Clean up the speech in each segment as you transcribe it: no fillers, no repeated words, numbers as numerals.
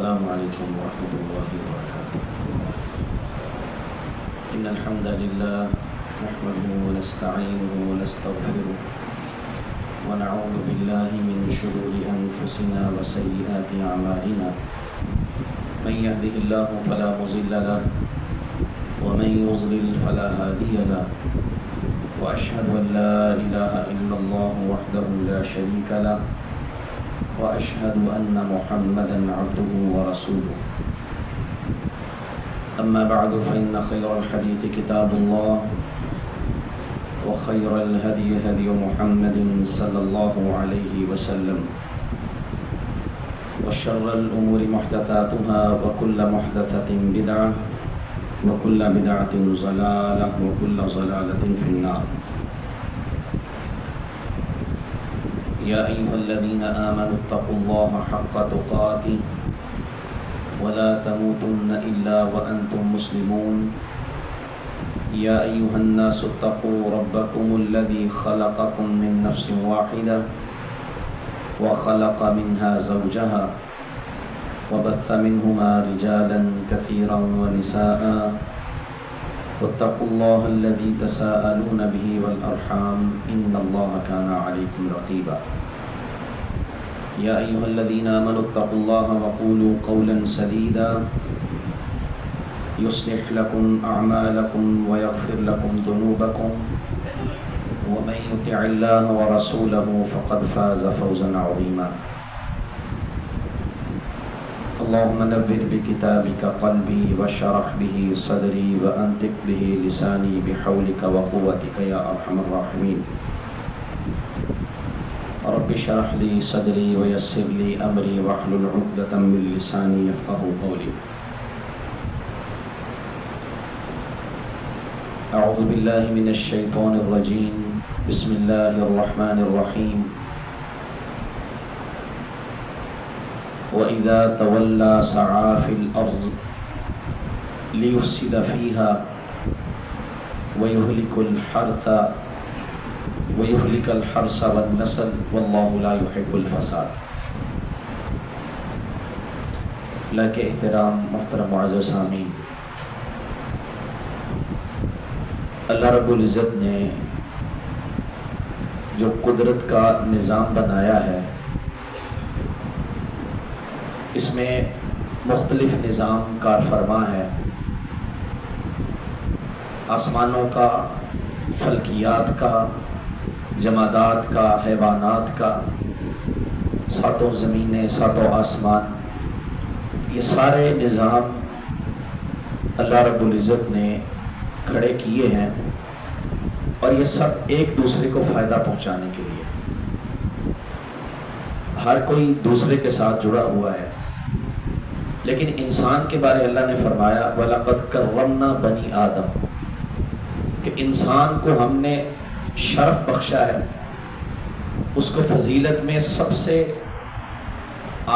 السلام عليكم ورحمة الله وبركاته. إن الحمد لله نحمده ونستعينه ونستغفره ونعوذ بالله من شرور أنفسنا وسيئات أعمالنا. من يهده الله فلا مضل له ومن يضلل فلا هادي له. وأشهد أن لا إله إلا الله وحده لا شريك له وأشهد أن محمدا عبده ورسوله. أما بعد فإن خير الحديث كتاب الله وخير الهدي هدي محمد صلى الله عليه وسلم وشر الأمور محدثاتها وكل محدثة بدعة وكل بدعة ضلالة وكل ضلالة في النار. يا أيها الذين آمنوا اتقوا الله حق تقاته ولا تموتن إلا وأنتم مسلمون. يا أيها الناس اتقوا ربكم الذي خلقكم من نفس واحدة وخلق منها زوجها وبث منهما رجالا كثيرا ونساء واتقوا الله الذي تساءلون به والأرحام إن الله كان عليكم رقيبا. يا أيها الذين آمنوا اتقوا الله وقولوا قولا سديدا يصلح لكم أعمالكم ويغفر لكم ذنوبكم ومن يطع الله ورسوله فقد فاز فوزا عظيما. اللهم نبّر بكتابك قلبي واشرح به صدري وأنطق به لساني بحولك وقوتك يا أرحم الراحمين. رب اشرح لي صدري ويسر لي أمري واحلل عقدة من لساني يفقهوا قولي. أعوذ بالله من الشيطان الرجيم. بسم الله الرحمن الرحيم. وَإِذَا تَوَلَّى سَعَى فِي الْأَرْضِ لِيُفْسِدَ فِيهَا وَيُهْلِكَ الْحَرْثَ وَالنَّسْلَ وَاللَّهُ لَا يُحِبُّ الْفَسَادَ. لائق احترام محترم معزز سامعین، اللہ رب العزت نے جو قدرت کا نظام بنایا ہے، اس میں مختلف نظام کار فرما ہے. آسمانوں کا، فلکیات کا، جمادات کا، حیوانات کا، ساتوں زمینیں، ساتوں آسمان، یہ سارے نظام اللہ رب العزت نے کھڑے کیے ہیں، اور یہ سب ایک دوسرے کو فائدہ پہنچانے کے لیے. ہر کوئی دوسرے کے ساتھ جڑا ہوا ہے، لیکن انسان کے بارے اللہ نے فرمایا وَلَقَدْ كَرَّمْنَا بَنِي آدم، کہ انسان کو ہم نے شرف بخشا ہے، اس کو فضیلت میں سب سے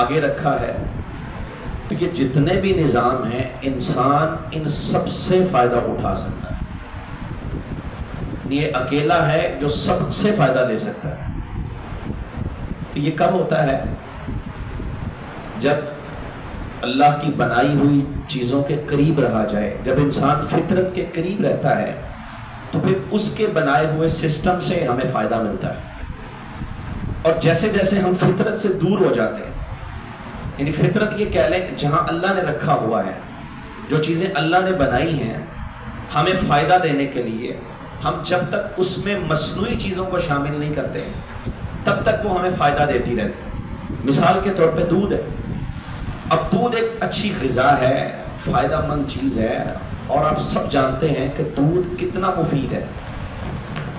آگے رکھا ہے. تو یہ جتنے بھی نظام ہیں، انسان ان سب سے فائدہ اٹھا سکتا ہے. یہ اکیلا ہے جو سب سے فائدہ لے سکتا ہے. تو یہ کب ہوتا ہے؟ جب اللہ کی بنائی ہوئی چیزوں کے قریب رہا جائے. جب انسان فطرت کے قریب رہتا ہے تو پھر اس کے بنائے ہوئے سسٹم سے ہمیں فائدہ ملتا ہے. اور جیسے جیسے ہم فطرت سے دور ہو جاتے ہیں، یعنی فطرت یہ کہہ لیں کہ جہاں اللہ نے رکھا ہوا ہے، جو چیزیں اللہ نے بنائی ہیں ہمیں فائدہ دینے کے لیے، ہم جب تک اس میں مصنوعی چیزوں کو شامل نہیں کرتے تب تک وہ ہمیں فائدہ دیتی رہتی. مثال کے طور پہ دودھ ہے. اب دودھ ایک اچھی غذا ہے، فائدہ مند چیز ہے، اور آپ سب جانتے ہیں کہ دودھ کتنا مفید ہے،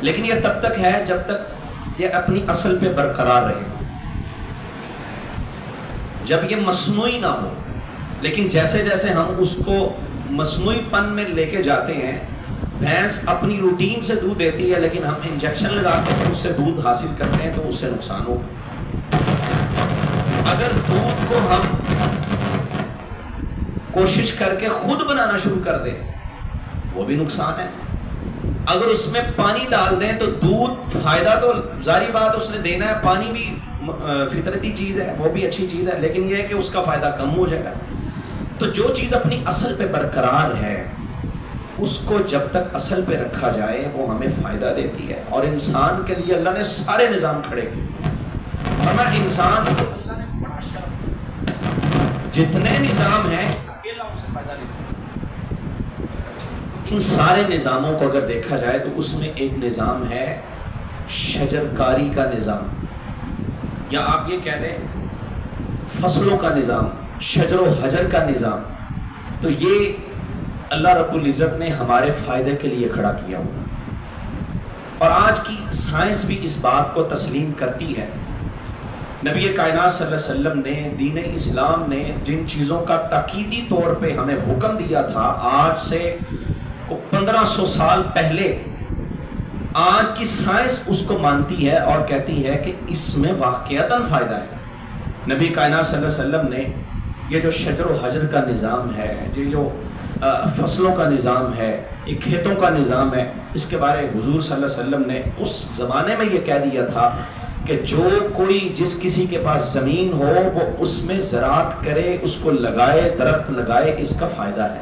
لیکن یہ تب تک ہے جب تک یہ اپنی اصل پہ برقرار رہے. جب یہ مصنوعی نہ ہو، لیکن جیسے جیسے ہم اس کو مصنوعی پن میں لے کے جاتے ہیں، بھینس اپنی روٹین سے دودھ دیتی ہے، لیکن ہم انجیکشن لگا کے اس سے دودھ حاصل کرتے ہیں تو اس سے نقصان ہوگا. اگر دودھ کو ہم کوشش کر کے خود بنانا شروع کر دیں وہ بھی نقصان ہے. اگر اس میں پانی ڈال دیں تو دودھ فائدہ تو ظاہری بات اس نے دینا ہے، پانی بھی فطرتی چیز ہے وہ بھی اچھی چیز ہے، لیکن یہ ہے کہ اس کا فائدہ کم ہو جائے گا۔ تو جو چیز اپنی اصل پہ برقرار ہے اس کو جب تک اصل پہ رکھا جائے وہ ہمیں فائدہ دیتی ہے۔ اور انسان کے لیے اللہ نے سارے نظام کھڑے کیے، ورنہ انسان کو اللہ نے بڑا شرف، جتنے نظام ہیں اکیلا ان سے فائدہ نہیں سکتا۔ ان سارے نظاموں کو اگر دیکھا جائے تو اس میں ایک نظام ہے شجرکاری کا نظام، یا آپ یہ کہہ لیں فصلوں کا نظام، شجر و حجر کا نظام۔ تو یہ اللہ رب العزت نے ہمارے فائدے کے لیے کھڑا کیا ہوا، اور آج کی سائنس بھی اس بات کو تسلیم کرتی ہے۔ نبی کائنات صلی اللہ علیہ وسلم نے، دین اسلام نے جن چیزوں کا تاکیدی طور پہ ہمیں حکم دیا تھا آج سے 1500 سال پہلے، آج کی سائنس اس کو مانتی ہے اور کہتی ہے کہ اس میں واقعتاً فائدہ ہے۔ نبی کائنات صلی اللہ علیہ وسلم نے یہ جو شجر و حجر کا نظام ہے، یہ جو فصلوں کا نظام ہے، یہ کھیتوں کا نظام ہے، اس کے بارے حضور صلی اللہ علیہ وسلم نے اس زمانے میں یہ کہہ دیا تھا کہ جو کوئی جس کسی کے پاس زمین ہو وہ اس میں زراعت کرے، اس کو لگائے، درخت لگائے، اس کا فائدہ ہے۔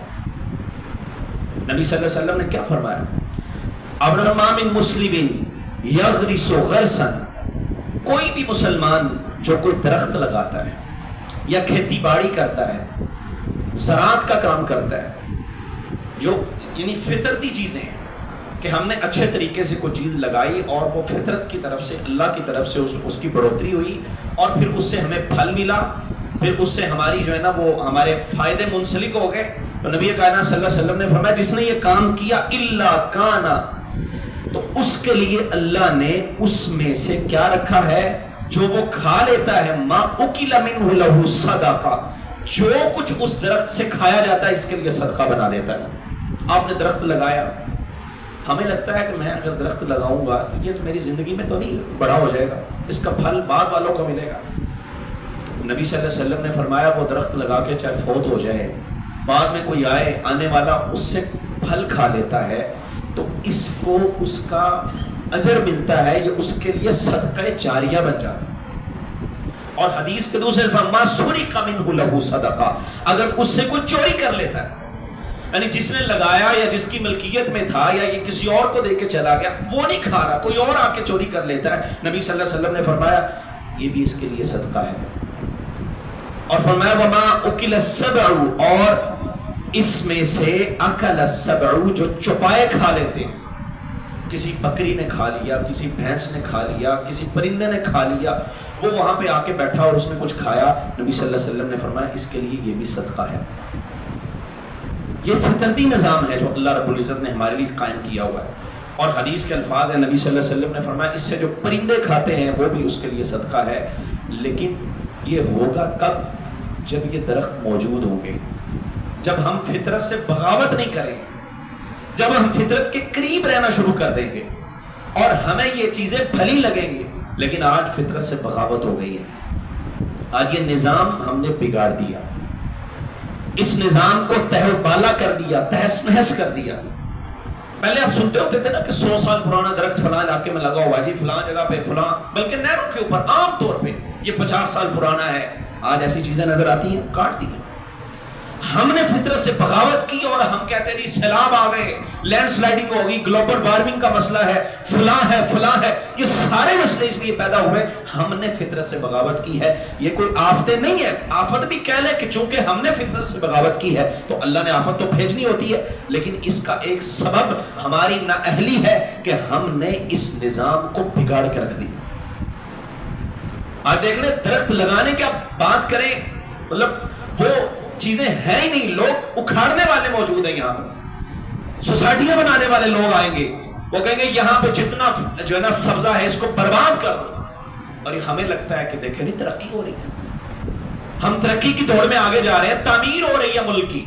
نبی صلی اللہ علیہ وسلم نے کیا فرمایا؟ ابرما من مسلم یغرس غرسا، کوئی بھی مسلمان جو کوئی درخت لگاتا ہے یا کھیتی باڑی کرتا ہے، زراعت کا کام کرتا ہے، جو یعنی فطرتی چیزیں ہیں کہ ہم نے اچھے طریقے سے کوئی چیز لگائی اور وہ فطرت کی طرف سے، اللہ کی طرف سے اس کی بڑھوتری ہوئی، اور پھر اس سے ہمیں پھل ملا، پھر اس سے ہماری جو ہے نا وہ ہمارے فائدے منسلک ہو گئے۔ تو نبی کائنات صلی اللہ علیہ وسلم نے فرمایا جس نے یہ کام کیا الا کانا، تو اس کے لیے اللہ نے اس میں سے کیا رکھا ہے، جو وہ کھا لیتا ہے، ما اکل منہ لہ صدقہ، جو کچھ اس درخت سے کھایا جاتا ہے اس کے لیے صدقہ بنا دیتا ہے۔ آپ نے درخت لگایا، ہمیں لگتا ہے کہ میں اگر درخت لگاؤں گا تو یہ تو میری زندگی میں تو نہیں بڑا ہو جائے گا، اس کا پھل بعد والوں کو ملے گا۔ نبی صلی اللہ علیہ وسلم نے فرمایا وہ درخت لگا کے چاہے فوت ہو جائے، بعد میں کوئی آنے والا اس سے پھل کھا لیتا ہے تو اس کو اس کا اجر ملتا ہے، یہ اس کے لیے صدقہ جاریہ بن جاتا ہے۔ اور حدیث کے دوسرے فرما سرق منہ لہ صدقہ، اگر اس سے کوئی چوری کر لیتا ہے، یعنی جس نے لگایا یا جس کی ملکیت میں تھا یا یہ کسی اور کو دے کے چلا گیا، وہ نہیں کھا رہا، کوئی اور آ کے چوری کر لیتا ہے، نبی صلی اللہ علیہ وسلم نے فرمایا یہ بھی اس کے لیے صدقہ ہے۔ اور فرمایا وما اکل السبع، اور اس میں سے اکل السبع جو چپائے کھا لیتے ہیں، کسی بکری نے کھا لیا، کسی بھینس نے کھا لیا، کسی پرندے نے کھا لیا، وہ وہاں پہ آ کے بیٹھا اور اس نے کچھ کھایا، نبی صلی اللہ علیہ وسلم نے فرمایا اس کے لیے یہ بھی صدقہ ہے۔ یہ فطرتی نظام ہے جو اللہ رب العزت نے ہمارے لیے قائم کیا ہوا ہے، اور حدیث کے الفاظ ہیں، نبی صلی اللہ علیہ وسلم نے فرمایا اس سے جو پرندے کھاتے ہیں وہ بھی اس کے لیے صدقہ ہے، لیکن یہ ہوگا کب؟ جب یہ درخت موجود ہوں گے، جب ہم فطرت سے بغاوت نہیں کریں، جب ہم فطرت کے قریب رہنا شروع کر دیں گے اور ہمیں یہ چیزیں بھلی لگیں گی۔ لیکن آج فطرت سے بغاوت ہو گئی ہے، آج یہ نظام ہم نے بگاڑ دیا، اس نظام کو تہہ و بالا کر دیا، تہس نہس کر دیا۔ پہلے آپ سنتے ہوتے تھے نا کہ 100 سال پرانا درخت فلاں علاقے میں لگا ہوا جی، فلاں جگہ پہ فلاں، بلکہ نہروں کے اوپر عام طور پہ یہ 50 سال پرانا ہے۔ آج ایسی چیزیں نظر آتی ہیں، کاٹ دی ہیں۔ ہم نے فطرت سے بغاوت کی اور ہم کہتے ہیں جی سیلاب آ گئے، لینڈ سلائڈنگ ہوگی، گلوبل وارمنگ کا مسئلہ ہے، فلاں ہے فلاں ہے، یہ سارے مسئلے اس لیے پیدا ہوئے ہم نے فطرت سے بغاوت کی ہے۔ یہ کوئی آفتیں نہیں ہے، آفت بھی کہہ لیں کہ چونکہ ہم نے فطرت سے بغاوت کی ہے تو اللہ نے آفت تو بھیجنی ہوتی ہے، لیکن اس کا ایک سبب ہماری نااہلی ہے کہ ہم نے اس نظام کو بگاڑ کے رکھ دی۔ آج دیکھ لیں درخت لگانے کی آپ بات کریں، مطلب وہ چیزیں ہیں ہی نہیں، لوگ اکھاڑنے والے موجود ہیں، یہاں پر سوسائٹیاں بنانے والے لوگ آئیں گے، وہ کہیں گے یہاں پہ جتنا جو ہے نا سبزہ ہے اس کو برباد کر دو، اور یہ ہمیں لگتا ہے کہ دیکھیں نہیں ترقی ہو رہی ہے، ہم ترقی کی دوڑ میں آگے جا رہے ہیں، تعمیر ہو رہی ہے ملک کی،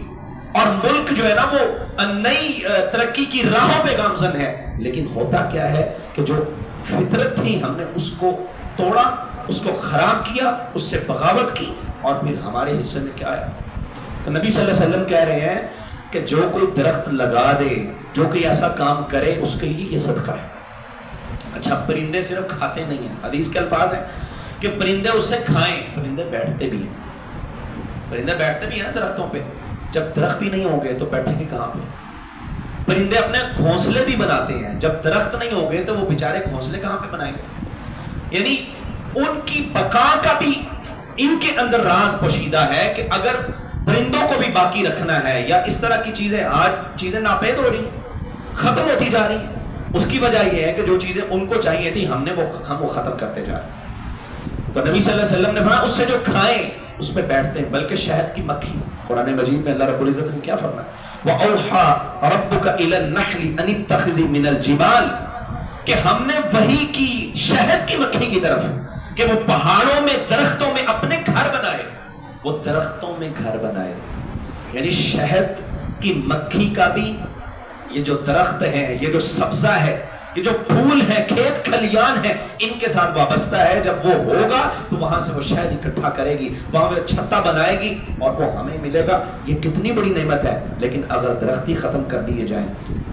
اور ملک جو ہے نا وہ نئی ترقی کی راہوں پہ گامزن ہے، لیکن ہوتا کیا ہے کہ جو فطرت تھی ہم نے اس کو توڑا، اس کو خراب کیا، اس سے بغاوت کی، اور پھر ہمارے حصے میں کیا ہے؟ تو نبی صلی اللہ علیہ وسلم کہہ رہے ہیں کہ جو کوئی درخت لگا دے، جو کوئی ایسا کام کرے، اس کے لیے یہ صدقہ ہے۔ اچھا پرندے صرف کھاتے نہیں ہیں، حدیث کے الفاظ ہیں کہ پرندے اس سے کھائیں. پرندے بیٹھتے بھی ہیں درختوں پہ. جب درخت ہی نہیں ہوں گے تو بیٹھیں گے کہاں پہ؟ پرندے اپنے گھونسلے بھی بناتے ہیں. جب درخت نہیں ہوں گے تو وہ بیچارے گھونسلے کہاں پہ بنائیں گے؟ یعنی ان کی بقا کا بھی ان کے اندر راز پوشیدہ ہے کہ اگر پرندوں کو بھی باقی رکھنا ہے یا اس طرح کی چیزیں، آج چیزیں ناپید ہو رہی ہیں، ختم ہوتی جا رہی ہیں. اس کی وجہ یہ ہے کہ جو چیزیں ان کو چاہیے تھی ہم وہ ختم کرتے جا رہے ہیں. تو نبی صلی اللہ علیہ وسلم نے فرمایا اس سے جو کھائیں اس پہ بیٹھتے ہیں. بلکہ شہد کی مکھی، قرآن مجید میں اللہ رب العزت نے کیا فرمایا؟ وَأَوْحَى رَبُّكَ إِلَى النَّحْلِ أَنِ اتَّخِذِي مِنَ الْجِبَالِ، کہ ہم نے وحی کی شہد کی مکھی کی طرف کہ وہ پہاڑوں میں درختوں میں اپنے گھر بنائے. وہ درختوں میں گھر بنائے. یعنی شہد کی مکھی کا بھی یہ جو درخت ہیں، یہ جو سبزہ ہے، یہ جو پھول ہیں، کھیت کھلیان ہیں، ان کے ساتھ وابستہ ہے. جب وہ ہوگا تو وہاں سے وہ شہد اکٹھا کرے گی، وہاں وہ چھتا بنائے گی اور وہ ہمیں ملے گا. یہ کتنی بڑی نعمت ہے. لیکن اگر درخت ہی ختم کر دیے جائیں،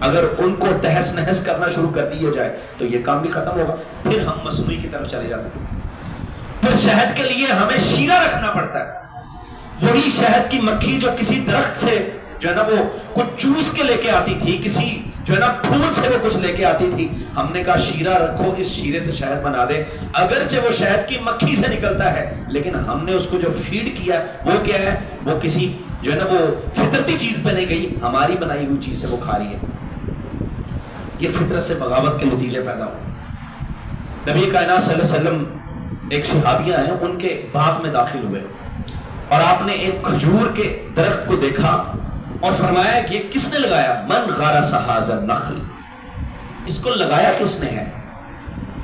اگر ان کو تہس نہس کرنا شروع کر دیے جائے تو یہ کام بھی ختم ہوگا. پھر ہم مصنوعی کی طرف چلے جاتے ہیں. پھر شہد کے لیے ہمیں شیرہ رکھنا پڑتا ہے. وہی شہد کی مکھی جو کسی درخت سے جو ہے نا وہ کچھ چوس کے لے کے آتی تھی، کسی جو ہے نا پھول سے وہ کچھ لے کے آتی تھی، ہم نے کہا شیرہ رکھو، اس شیرے سے شہد بنا دے. اگرچہ وہ شہد کی مکھی سے نکلتا ہے لیکن ہم نے اس کو جو فیڈ کیا وہ کیا ہے؟ وہ کسی جو ہے نا وہ فطرتی چیز پہ نہیں گئی، ہماری بنائی ہوئی چیز سے وہ کھا رہی ہے. یہ فطرت سے بغاوت کے نتیجے پیدا ہوئے. نبی کائنات صلی اللہ علیہ وسلم ایک صحابیہ ہیں، ان کے باغ میں داخل ہوئے اور آپ نے ایک کھجور کے درخت کو دیکھا اور فرمایا کہ یہ کس نے لگایا؟ من غرس ھذا النخل، اس کو لگایا کس نے ہے؟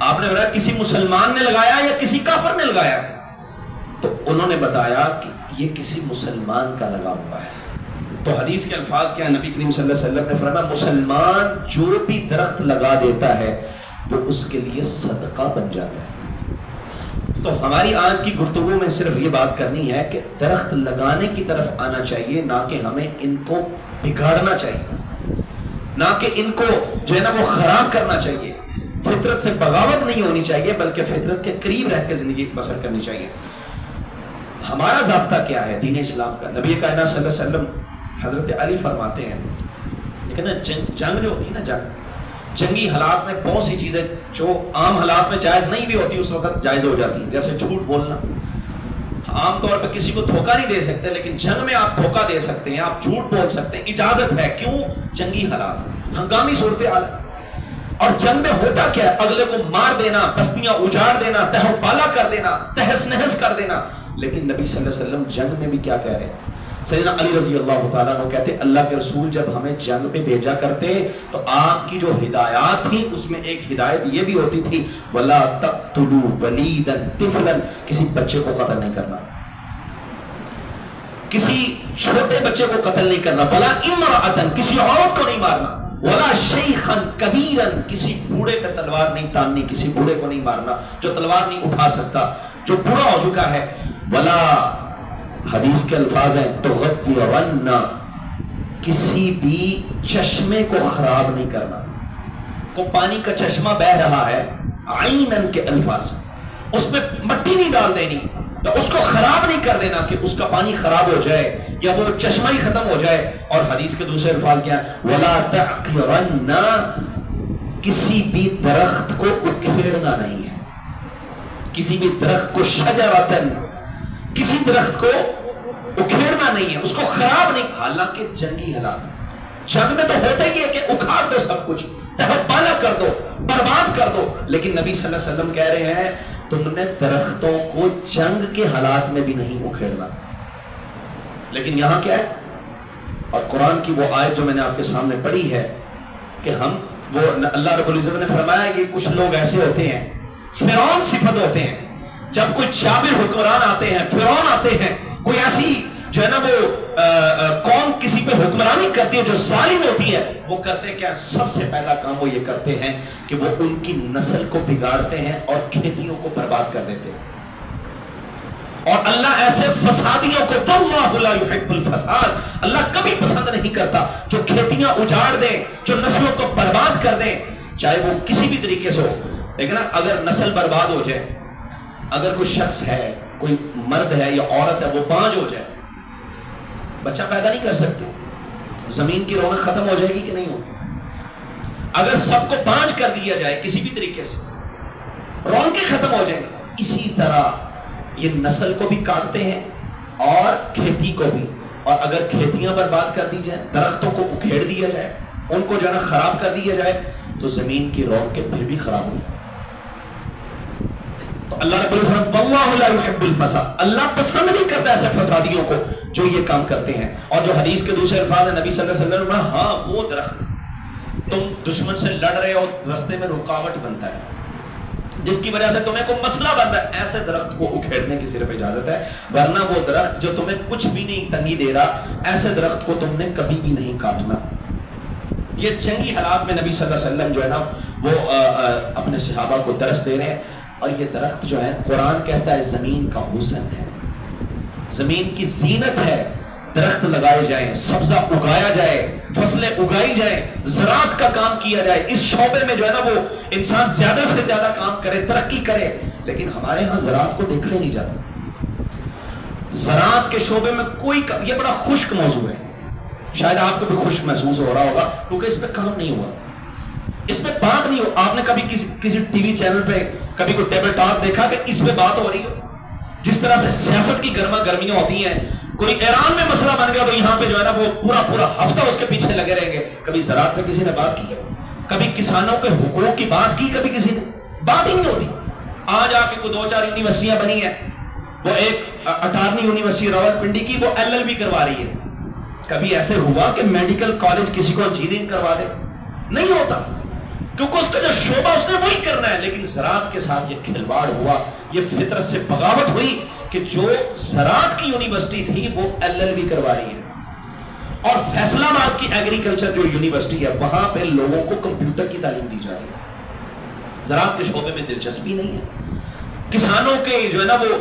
آپ نے بتایا کسی مسلمان نے لگایا یا کسی کافر نے لگایا؟ تو انہوں نے بتایا کہ یہ کسی مسلمان کا لگا ہوا ہے. تو حدیث کے الفاظ کیا ہیں؟ نبی کریم صلی اللہ علیہ وسلم نے فرمایا مسلمان جو بھی درخت لگا دیتا ہے وہ اس کے لیے صدقہ بن جاتا ہے. تو ہماری آج کی گفتگو میں صرف یہ بات کرنی ہے کہ درخت لگانے کی طرف آنا چاہیے، نہ کہ ہمیں ان کو بگاڑنا چاہیے، نہ کہ ان کو جو ہے نا وہ خراب کرنا چاہیے. فطرت سے بغاوت نہیں ہونی چاہیے بلکہ فطرت کے قریب رہ کے زندگی بسر کرنی چاہیے. ہمارا ضابطہ کیا ہے دین اسلام کا؟ نبی کائنات صلی اللہ علیہ وسلم حضرت علی فرماتے ہیں، لیکن جنگ جو ہوتی ہے نا، جنگی حالات میں بہت سی چیزیں جو عام حالات میں جائز نہیں بھی ہوتی اس وقت جائز ہو جاتی ہیں. جیسے جھوٹ بولنا، عام طور پہ کسی کو دھوکہ نہیں دے سکتے لیکن جنگ میں آپ دھوکہ دے سکتے ہیں، آپ جھوٹ بول سکتے ہیں، اجازت ہے. کیوں؟ جنگی حالات، ہنگامی صورتحال. اور جنگ میں ہوتا کیا ہے؟ اگلے کو مار دینا، بستیاں اجاڑ دینا، تہو پالا کر دینا، تہس نہس کر دینا. لیکن نبی صلی اللہ علیہ وسلم جنگ میں بھی کیا کہہ رہے ہیں؟ سیدنا علی رضی اللہ تعالیٰ عنہ کہتے اللہ کے رسول جب ہمیں جنگ پہ بھیجا کرتے تو آپ کی جو ہدایات تھی اس میں ایک ہدایت یہ بھی ہوتی تھی وَلَا تَقْتُلُوا وَلِيدًا طِفْلًا، کسی بچے کو قتل نہیں کرنا، کسی چھوٹے بچے کو قتل نہیں کرنا، وَلَا إِمْرَأَةً، کسی عورت کو نہیں مارنا، وَلَا شَيْخًا كَبِيرًا، کسی بوڑھے پہ تلوار نہیں تاننی، کسی بوڑھے کو نہیں مارنا جو تلوار نہیں اٹھا سکتا، جو بوڑھا ہو چکا ہے. وَلَا، حدیث کے الفاظ ہیں تغطرن، کسی بھی چشمے کو خراب نہیں کرنا. کو پانی کا چشمہ بہ رہا ہے، عینن کے الفاظ، اس میں مٹی نہیں ڈال دینی، تو اس کو خراب نہیں کر دینا کہ اس کا پانی خراب ہو جائے یا وہ چشمہ ہی ختم ہو جائے. اور حدیث کے دوسرے الفاظ کیا ہے؟ ولا تعقرن، کسی بھی درخت کو اکھیڑنا نہیں ہے، کسی بھی درخت کو شجرتن، کسی درخت کو اکھیڑنا نہیں ہے، اس کو خراب نہیں. حالانکہ جنگی حالات، جنگ میں تو ہوتا ہی ہے کہ اکھاڑ دو سب کچھ، تہو پالا کر دو، برباد کر دو. لیکن نبی صلی اللہ علیہ وسلم کہہ رہے ہیں تم نے درختوں کو جنگ کے حالات میں بھی نہیں اکھیڑنا. لیکن یہاں کیا ہے؟ اور قرآن کی وہ آیت جو میں نے آپ کے سامنے پڑھی ہے کہ ہم وہ اللہ رب العزت نے فرمایا کہ کچھ لوگ ایسے ہوتے ہیں، فرعون صفت ہوتے ہیں، جب کوئی جابر حکمران آتے ہیں، فرعون آتے ہیں، کوئی ایسی جو ہے نا وہ قوم کسی پہ حکمرانی کرتی ہے جو ظالم ہوتی ہے، وہ کرتے کیا؟ سب سے پہلا کام وہ یہ کرتے ہیں کہ وہ ان کی نسل کو بگاڑتے ہیں اور کھیتیوں کو برباد کر دیتے ہیں. اور اللہ ایسے فسادیوں کو واللہ لا يحب الفساد، اللہ کبھی پسند نہیں کرتا جو کھیتیاں اجاڑ دیں، جو نسلوں کو برباد کر دیں، چاہے وہ کسی بھی طریقے سے ہو. لیکن اگر نسل برباد ہو جائے، اگر کوئی شخص ہے، کوئی مرد ہے یا عورت ہے، وہ بانجھ ہو جائے، بچہ پیدا نہیں کر سکتے، زمین کی رونق ختم ہو جائے گی کہ نہیں ہوگی؟ اگر سب کو بانجھ کر دیا جائے کسی بھی طریقے سے، رونقیں ختم ہو جائیں گی۔ اسی طرح یہ نسل کو بھی کاٹتے ہیں اور کھیتی کو بھی، اور اگر کھیتیاں برباد کر دی جائیں، درختوں کو اکھیڑ دیا جائے، ان کو جو ہے نا خراب کر دیا جائے، تو زمین کی رونقیں پھر بھی خراب ہو جائیں۔ تو اللہ رب العزت واللہ لا يحب الفساد، اللہ پسند نہیں کرتا ایسے فسادیوں کو جو یہ کام کرتے ہیں۔ اور جو حدیث کے دوسرے الفاظ ہیں، نبی صلی اللہ علیہ وسلم نے ہاں وہ درخت تم دشمن سے لڑ رہے ہو، رستے میں رکاوٹ بنتا ہے، جس کی وجہ سے تمہیں کوئی مسئلہ بن رہا ہے، ایسے درخت کو اکھیڑنے کی صرف اجازت ہے، ورنہ وہ درخت جو تمہیں کچھ بھی نہیں تنگی دے رہا، ایسے درخت کو تم نے کبھی بھی نہیں کاٹنا۔ یہ جنگی حالات میں نبی صلی اللہ علیہ وسلم جو ہے نا وہ اپنے صحابہ کو درس دے رہے ہیں، اور یہ درخت جو ہے قرآن کہتا ہے زمین کا حسن ہے، زمین کی زینت ہے۔ درخت لگائے جائیں، سبزہ اگایا جائے، فصلیں اگائی جائیں، زراعت کا کام کیا جائے، اس شعبے میں جو ہے نا وہ انسان زیادہ سے زیادہ کام کرے، ترقی کرے۔ لیکن ہمارے ہاں زراعت کو دیکھا ہی نہیں جاتا۔ زراعت کے شعبے میں کوئی یہ بڑا خشک موضوع ہے، شاید آپ کو بھی خشک محسوس ہو رہا ہوگا کیونکہ اس پہ کام نہیں ہوا، اس پہ بات نہیں ہو۔ آپ نے کبھی کسی ٹی وی چینل پہ کبھی کوئی ٹیبل ٹاک دیکھا کہ اس پہ بات ہو رہی ہو؟ جس طرح سے سیاست کی گرما گرمیاں ہوتی ہیں، کوئی ایران میں مسئلہ بن گیا تو یہاں پہ جو ہے نا وہ پورا ہفتہ اس کے پیچھے لگے رہیں گے۔ کبھی زراعت پہ کسی نے بات کی ہے؟ کبھی کسانوں کے حقوق کی بات کی کبھی کسی نے؟ بات ہی نہیں ہوتی۔ آج آ کے کوئی 2-4 یونیورسٹیاں بنی ہیں، وہ ایک اٹارنی یونیورسٹی راولپنڈی کی وہ LLB کروا رہی ہے۔ کبھی ایسے ہوا کہ میڈیکل کالج کسی کو انجینئرنگ کروا دے؟ نہیں ہوتا، کیونکہ اس کا جو شعبہ اس نے وہی کرنا ہے۔ لیکن زراعت کے ساتھ یہ کھلواڑ ہوا، یہ فطرت سے بغاوت ہوئی کہ جو زراعت کی یونیورسٹی تھی وہ LLB کروا رہی ہے، اور فیصلہ آباد کی ایگریکلچر جو یونیورسٹی ہے وہاں پہ لوگوں کو کمپیوٹر کی تعلیم دی جا رہی ہے۔ زراعت کے شعبے میں دلچسپی نہیں ہے۔ کسانوں کے جو ہے نا وہ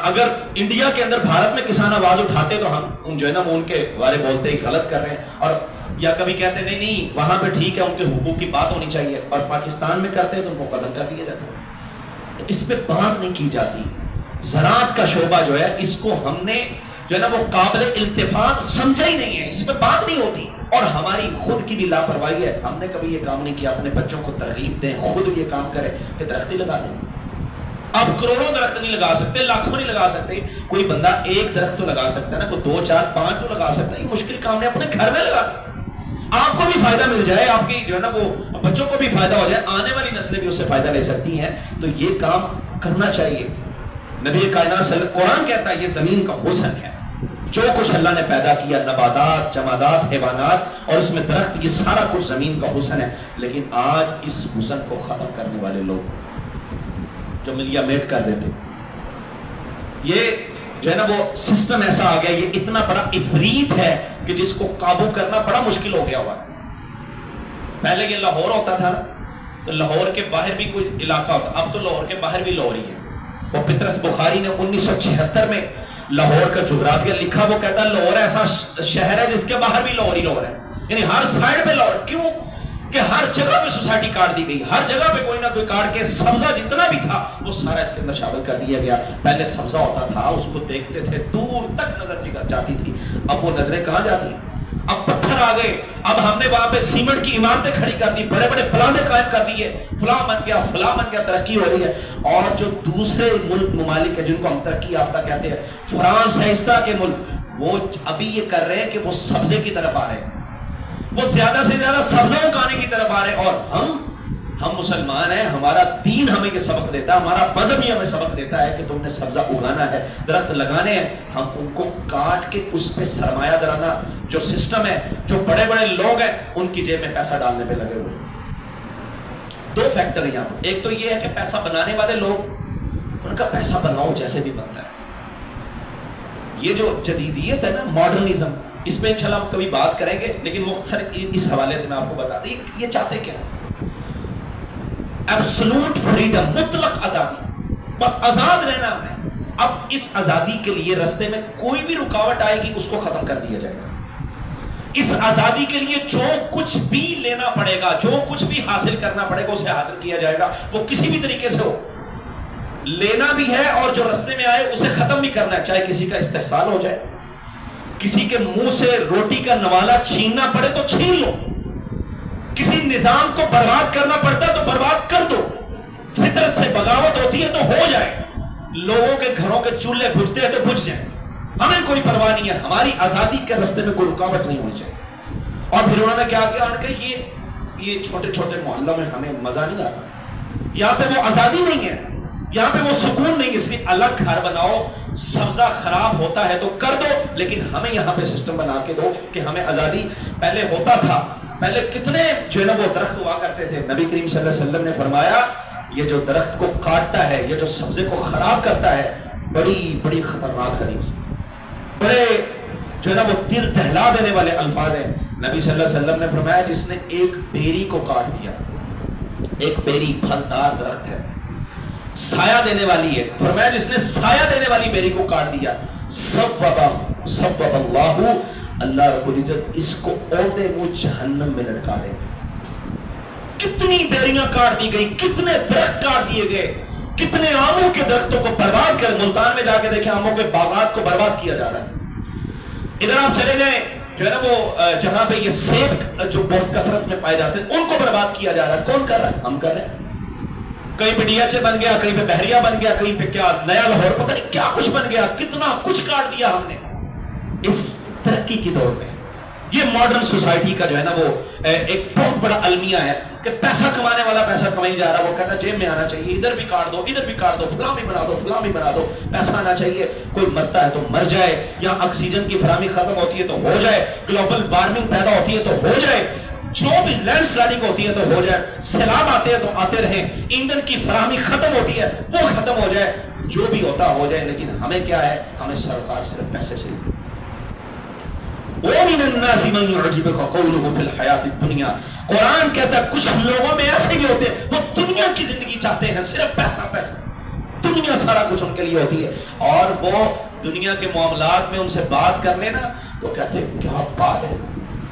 اگر انڈیا کے اندر بھارت میں کسان آواز اٹھاتے تو ہم جو ہے نا وہ ان کے بارے بولتے ہی غلط کر رہے ہیں، اور یا کبھی کہتے نہیں وہاں پہ ٹھیک ہے ان کے حقوق کی بات ہونی چاہیے، اور پاکستان میں کرتے ہیں تو ان کو قتل کر دیا جاتا ہے۔ تو اس پہ بات نہیں کی جاتی۔ زراعت کا شعبہ جو ہے اس کو ہم نے جو ہے نا وہ قابل التفات سمجھا ہی نہیں ہے، اس پہ بات نہیں ہوتی، اور ہماری خود کی بھی لاپرواہی ہے۔ ہم نے کبھی یہ کام نہیں کیا اپنے بچوں کو ترغیب دیں، خود یہ کام کرے کہ درخت لگا دیں۔ اب کروڑوں درخت نہیں لگا سکتے، لاکھوں نہیں لگا سکتے، کوئی بندہ ایک درخت تو لگا سکتا ہے نا، کوئی 2 4 5 تو لگا سکتا ہے۔ یہ مشکل کام نہیں، اپنے گھر میں لگا دیں، آپ کو بھی فائدہ مل جائے، آپ کی جو ہے نا وہ بچوں کو بھی فائدہ ہو جائے، آنے والی نسلیں بھی اس سے فائدہ لے سکتی ہیں۔ تو یہ کام کرنا چاہیے۔ نبی کائنات صلی اللہ قرآن کہتا ہے یہ زمین کا حسن ہے، جو کچھ اللہ نے پیدا کیا، نباتات، جمادات، حیوانات اور اس میں درخت، یہ سارا کچھ زمین کا حسن ہے۔ لیکن آج اس حسن کو ختم کرنے والے لوگ جو ملیا میٹ کر دیتے، یہ جو ہے نا وہ سسٹم ایسا آ گیا، یہ اتنا بڑا افریت ہے کہ جس کو قابو کرنا بڑا مشکل ہو گیا ہوا۔ پہلے یہ لاہور ہوتا تھا تو لاہور کے باہر بھی کوئی علاقہ ہوتا، اب تو لاہور کے باہر بھی لاہور ہی ہے۔ وہ پطرس بخاری نے 1976 میں لاہور کا جغرافیہ لکھا، وہ کہتا ہے لاہور ایسا شہر ہے جس کے باہر بھی لاہور ہی لاہور ہے، یعنی ہر سائڈ پہ لاہور۔ کیوں کہ ہر جگہ پہ سوسائٹی کاٹ دی گئی، ہر جگہ پہ کوئی نہ کوئی کاٹ کے سبزہ جتنا بھی تھا وہ سارا اس کے اندر شامل کر دیا گیا۔ پہلے سبزہ ہوتا تھا، اس کو دیکھتے تھے، دور تک نظر جاتی تھی، اب وہ نظریں کہاں جاتی ہیں؟ اب پتھر آ گئے، اب ہم نے وہاں پہ سیمنٹ کی عمارتیں کھڑی کر دی، بڑے بڑے پلازے قائم کر دیے، فلاں بن گیا، ترقی ہو رہی ہے۔ اور جو دوسرے ملک ممالک ہیں جن کو ہم ترقی یافتہ کہتے ہیں، فرانس ہے، اس طرح کے ملک، وہ ابھی یہ کر رہے ہیں کہ وہ سبزے کی طرف آ رہے ہیں، وہ زیادہ سے زیادہ سبزہ اگانے کی طرف آ رہے ہیں۔ اور ہم مسلمان ہیں، ہمارا دین ہمیں یہ سبق دیتا ہے، ہمارا مذہب یہ ہمیں سبق دیتا ہے کہ تم نے سبزہ اگانا ہے، درخت لگانے ہیں، ہم ان کو کاٹ کے اس پہ سرمایہ درانا جو سسٹم ہے، جو بڑے بڑے لوگ ہیں ان کی جیب میں پیسہ ڈالنے پہ لگے ہوئے۔ 2 فیکٹر ہیں یہاں پر، ایک تو یہ ہے کہ پیسہ بنانے والے لوگ ان کا پیسہ بناؤ جیسے بھی بنتا ہے۔ یہ جو جدیدیت ہے نا، ماڈرنزم، اس پہ انشاءاللہ ہم کبھی بات کریں گے، لیکن مختصر اس حوالے سے میں آپ کو بتا دیں یہ چاہتے کیا ہیں؟ ایبسولوٹ فریڈم، مطلق آزادی، بس آزاد رہنا ہے۔ اب اس آزادی کے لیے رستے میں کوئی بھی رکاوٹ آئے گی اس کو ختم کر دیا جائے گا۔ اس آزادی کے لیے جو کچھ بھی لینا پڑے گا، جو کچھ بھی حاصل کرنا پڑے گا اسے حاصل کیا جائے گا، وہ کسی بھی طریقے سے ہو۔ لینا بھی ہے اور جو رستے میں آئے اسے ختم بھی کرنا ہے. چاہے کسی کا استحصال ہو جائے, کسی کے منہ سے روٹی کا نوالا چھیننا پڑے تو چھین لو, کسی نظام کو برباد کرنا پڑتا ہے تو برباد کر دو, فطرت سے بغاوت ہوتی ہے تو ہو جائے, لوگوں کے گھروں کے چولہے بجھتے ہیں تو بجھ جائیں, ہمیں کوئی پرواہ نہیں ہے, ہماری آزادی کے راستے میں کوئی رکاوٹ نہیں ہونی چاہیے. اور پھر انہوں نے کیا کیا, انہوں نے کہا یہ چھوٹے چھوٹے محلوں میں ہمیں مزہ نہیں آتا, یہاں پہ وہ آزادی نہیں ہے, یہاں پہ وہ سکون نہیں, اس لیے الگ گھر بناؤ, سبزہ خراب ہوتا ہے تو کر دو, لیکن ہمیں یہاں پہ سسٹم بنا کے دو کہ ہمیں آزادی. پہلے ہوتا تھا, پہلے کتنے جو ہے نا وہ درخت ہوا کرتے تھے, نبی کریم صلی اللہ علیہ وسلم نے فرمایا یہ جو درخت کو کاٹتا ہے, یہ جو سبزے کو خراب کرتا ہے, بڑی بڑی خطرناک حدیث, بڑے جو ہے نا وہ دل دہلا دینے والے الفاظ ہیں. نبی صلی اللہ علیہ وسلم نے فرمایا جس نے ایک بیری کو کاٹ دیا, ایک بیری پھلدار درخت ہے, سایہ دینے والی ہے, فرمایا جس نے سایہ دینے والی بیری کو کاٹ دیا, سب اللہ, اللہ رب العزت اس کو عہدے منہ جہنم میں لٹکا دے. کتنی بیریاں کاٹ دی گئی, کتنے درخت کاٹ دیے گئے, کتنے آموں کے درختوں کو برباد کر, ملتان میں جا کے دیکھیں آموں کے باغات کو برباد کیا جا رہا ہے. ادھر آپ چلے جائیں جو ہے نا وہ جہاں پہ یہ سیب جو بہت کثرت میں پائے جاتے ہیں ان کو برباد کیا جا رہا ہے. کون کر رہا ہے؟ ہم کر رہے ہیں. کہیں پہ ڈیاچے بن گیا, کہیں پہ بحریہ بن گیا, کہیں پہ کیا نیا لاہور, پتہ نہیں کیا کچھ بن گیا, کتنا کچھ کاٹ دیا ہم نے اس ترقی کی دور میں. یہ ماڈرن سوسائٹی کا جو ہے نا وہ ایک بہت بڑا المیہ ہے کہ پیسہ کمانے والا پیسہ کمائی جا رہا ہے, وہ کہتا ہے جیب میں آنا چاہیے, ادھر بھی کاٹ دو, ادھر بھی کاٹ دو, فلاں بھی بنا دو, فلاں بھی بنا دو, پیسہ آنا چاہیے. کوئی مرتا ہے تو مر جائے, یا آکسیجن کی فراہمی ختم ہوتی ہے تو ہو جائے, گلوبل وارمنگ پیدا ہوتی ہے تو ہو جائے, جو بھی لینڈ سلائڈنگ ہوتی ہے تو ہو جائے, سیلاب آتے ہیں تو آتے رہیں, ایندھن کی فراہمی ختم ہوتی ہے وہ ختم ہو جائے, جو بھی ہوتا ہو جائے. لیکن ہمیں کیا ہے, ہمیں سرکار صرف پیسے سے. وَمِنَ النَّاسِ مَن يُعْجِبُكَ قَوْلُهُ فِي الْحَيَاةِ الدُّنْيَا, قرآن کہتا ہے کچھ لوگوں میں ایسے بھی ہوتے ہیں وہ دنیا کی زندگی چاہتے ہیں, صرف پیسہ پیسہ, دنیا سارا کچھ ان کے لیے ہوتی ہے, اور وہ دنیا کے معاملات میں ان سے بات کر لینا تو کہتے ہیں کیا بات ہے,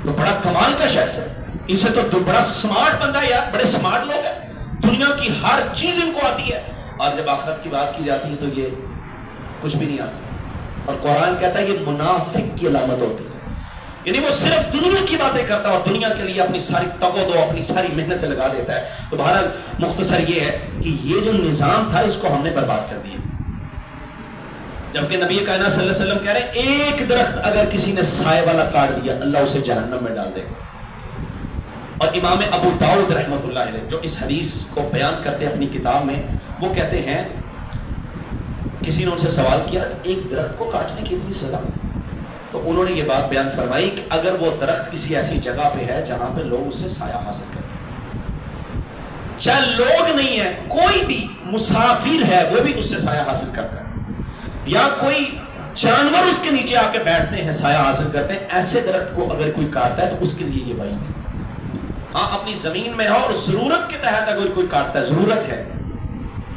تو بڑا کمال کا شخص ہے, اسے تو بڑا سمارٹ بندہ ہے یار, بڑے سمارٹ لوگ ہیں, دنیا کی ہر چیز ان کو آتی ہے, اور جب آخرت کی بات کی جاتی ہے تو یہ کچھ بھی نہیں آتا. اور قرآن کہتا ہے یہ منافق کی علامت ہوتی ہے, یعنی وہ صرف دنیا کی باتیں کرتا ہے اور دنیا کے لیے اپنی ساری تقو اپنی ساری محنتیں لگا دیتا ہے. تو بہرحال مختصر یہ ہے کہ یہ جو نظام تھا اس کو ہم نے برباد کر دیا, جبکہ نبی کائنات صلی اللہ علیہ وسلم کہہ رہے ہیں ایک درخت اگر کسی نے سائے والا کاٹ دیا اللہ اسے جہنم میں ڈال دے گا. اور امام ابو داؤد رحمۃ اللہ علیہ جو اس حدیث کو بیان کرتے ہیں اپنی کتاب میں, وہ کہتے ہیں کسی نے ان سے سوال کیا ایک درخت کو کاٹنے کی اتنی سزا, تو انہوں نے یہ بات بیان فرمائی کہ اگر وہ درخت کسی ایسی جگہ پہ ہے جہاں پہ لوگ اس سے سایہ حاصل کرتے ہیں, چاہے لوگ نہیں ہے, کوئی بھی مسافر ہے وہ بھی اس سے سایہ حاصل کرتا ہے, یا کوئی جانور اس کے نیچے آ کے بیٹھتے ہیں سایہ حاصل کرتے ہیں, ایسے درخت کو اگر کوئی کاٹتا ہے تو اس کے لیے یہ وعید ہے. ہاں اپنی زمین میں ہے اور ضرورت کے تحت اگر کوئی کاٹتا ہے, ضرورت ہے,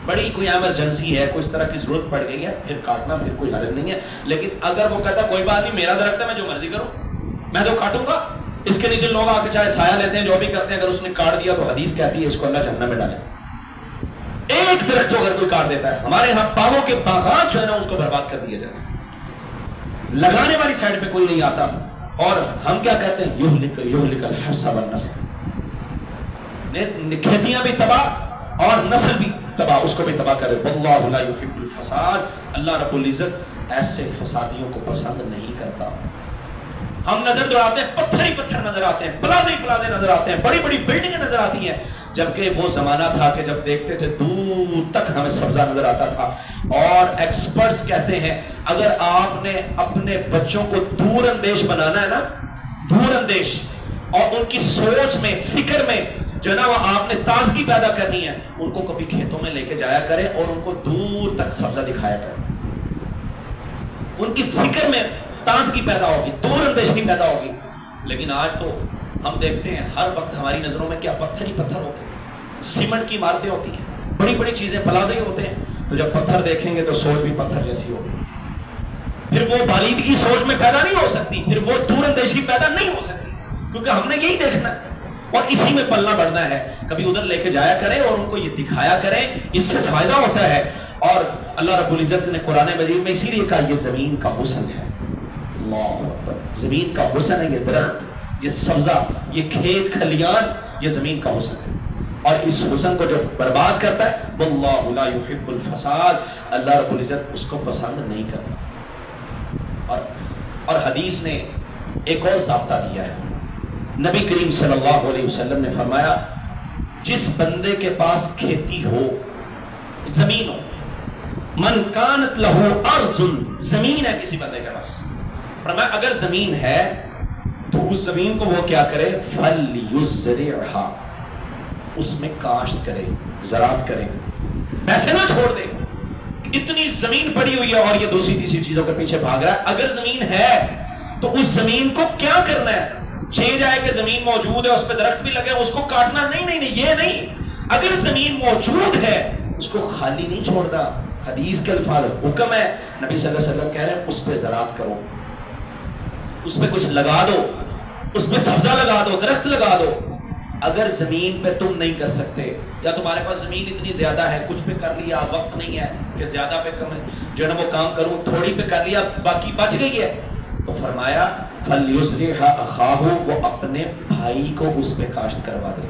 بڑی کوئی ایمرجنسی ہے, کوئی اس طرح کی ضرورت پڑ گئی ہے, پھر کاٹنا پھر کوئی حرج نہیں ہے. لیکن اگر وہ کہتا کوئی بات نہیں میرا درخت ہے میں جو مرضی کروں میں تو کاٹوں گا, اس کے نیچے لوگ آ کے چاہے سایہ لیتے ہیں جو بھی کرتے ہیں, اگر اس نے کاٹ دیا تو حدیث کہتی ہے اس کو اللہ جہنم میں ڈالے. ایک درخت کو اگر کوئی کاٹ دیتا ہے, ہمارے ہاں پاؤں کے باغات جو ہے نا اس کو برباد کر دیا جاتا ہے, لگانے والی سائڈ پہ کوئی نہیں آتا. اور ہم کیا کہتے ہیں یہلک الحرث والنسل, کھیتیاں بھی تباہ اور نسل بھی تباہ, اس کو بھی تباہ کرے. واللہ لا یحب الفساد, اللہ رب العزت ایسے فسادیوں کو پسند نہیں کرتا. ہم نظر دوڑاتے ہیں پتھر ہی پتھر نظر آتے ہیں, پلازے ہی پلازے نظر آتے ہیں, بڑی بڑی بلڈنگیں نظر آتی ہیں, جبکہ وہ زمانہ تھا کہ جب دیکھتے تھے دور تک ہمیں سبزہ نظر آتا تھا. اور ایکسپرٹس کہتے ہیں اگر آپ نے اپنے بچوں کو دور اندیش بنانا ہے نا, دور اندیش, اور ان کی سوچ میں فکر میں جو ہے نا وہ آپ نے تازگی پیدا کرنی ہے, ان کو کبھی کھیتوں میں لے کے جایا کرے اور ان کو دور تک سبزہ دکھایا کرے, ان کی فکر میں تازگی پیدا ہوگی, دور اندیشی پیدا ہوگی. لیکن آج تو ہم دیکھتے ہیں ہر وقت ہماری نظروں میں کیا پتھر ہی پتھر ہوتے ہیں, سیمنٹ کی عمارتیں ہوتی ہیں, بڑی بڑی چیزیں پلازے ہی ہوتے ہیں. تو جب پتھر دیکھیں گے تو سوچ بھی پتھر جیسی ہوگی, پھر وہ بالیدگی سوچ میں پیدا نہیں ہو سکتی, پھر وہ دور اندیشی پیدا نہیں ہو سکتی, کیونکہ ہم نے یہی دیکھنا ہے اور اسی میں پلنا بڑھنا ہے. کبھی ادھر لے کے جایا کریں اور ان کو یہ دکھایا کریں, اس سے فائدہ ہوتا ہے. اور اللہ رب العزت نے قرآن مجید میں اسی لیے کہا یہ زمین کا حسن ہے. اللہ اکبر. زمین کا حسن ہے یہ درخت, یہ سبزہ, یہ کھیت کھلیان, یہ زمین کا حسن ہے. اور اس حسن کو جو برباد کرتا ہے واللہ لا یحب الفساد, اللہ رب العزت اس کو پسند نہیں کرتا. اور حدیث نے ایک اور ضابطہ دیا ہے. نبی کریم صلی اللہ علیہ وسلم نے فرمایا جس بندے کے پاس کھیتی ہو, زمین ہو, من کانت لہو ارض, زمین ہے کسی بندے کے پاس, فرمایا اگر زمین ہے تو اس زمین کو وہ کیا کرے, فلیزرعھا, اس میں کاشت کرے, زراعت کرے, پیسے نہ چھوڑ دے. اتنی زمین پڑی ہوئی ہے اور یہ دوسری تیسری چیزوں کے پیچھے بھاگ رہا ہے. اگر زمین ہے تو اس زمین کو کیا کرنا ہے, چینج آئے کہ زمین موجود ہے, اس پہ درخت بھی لگے, اس کو کاٹنا نہیں, یہ نہیں. اگر زمین موجود ہے اس کو خالی نہیں چھوڑنا. حدیث کے الفاظ حکم ہے, نبی صلی اللہ علیہ وسلم کہہ رہے ہیں اس پہ زراعت کرو, اس پہ کچھ لگا دو, اس پہ سبزہ لگا دو, درخت لگا دو. اگر زمین پہ تم نہیں کر سکتے, یا تمہارے پاس زمین اتنی زیادہ ہے, کچھ پہ کر لیا, وقت نہیں ہے کہ زیادہ پہ جو ہے نا وہ کام کروں, تھوڑی پہ کر لیا, باقی بچ گئی ہے, تو فرمایا فلیزرعھا اخاہ, وہ اپنے بھائی کو اس پہ کاشت کروا دے,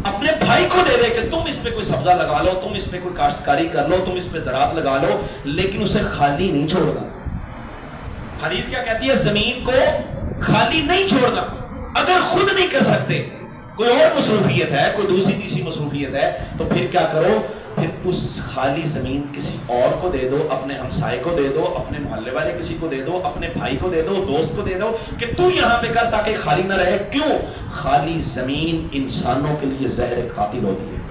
اپنے بھائی کو دے دے کہ تم اس پہ کوئی سبزہ لگا لو, تم اس پہ کوئی کاشتکاری کر لو, تم اس پہ زراعت لگا لو, لیکن اسے خالی نہیں چھوڑنا. حدیث کیا کہتی ہے, زمین کو خالی نہیں چھوڑنا. اگر خود نہیں کر سکتے, کوئی اور مصروفیت ہے, کوئی دوسری تیسری مصروفیت ہے, تو پھر کیا کرو, پھر اس خالی زمین کسی اور کو دے دو, اپنے ہمسائے کو دے دو, اپنے محلے والے کسی کو دے دو, اپنے بھائی کو دے دو, دوست کو دے دو کہ تو یہاں پہ کر تاکہ خالی نہ رہے. کیوں؟ خالی زمین انسانوں کے لیے زہر قاتل ہوتی ہے.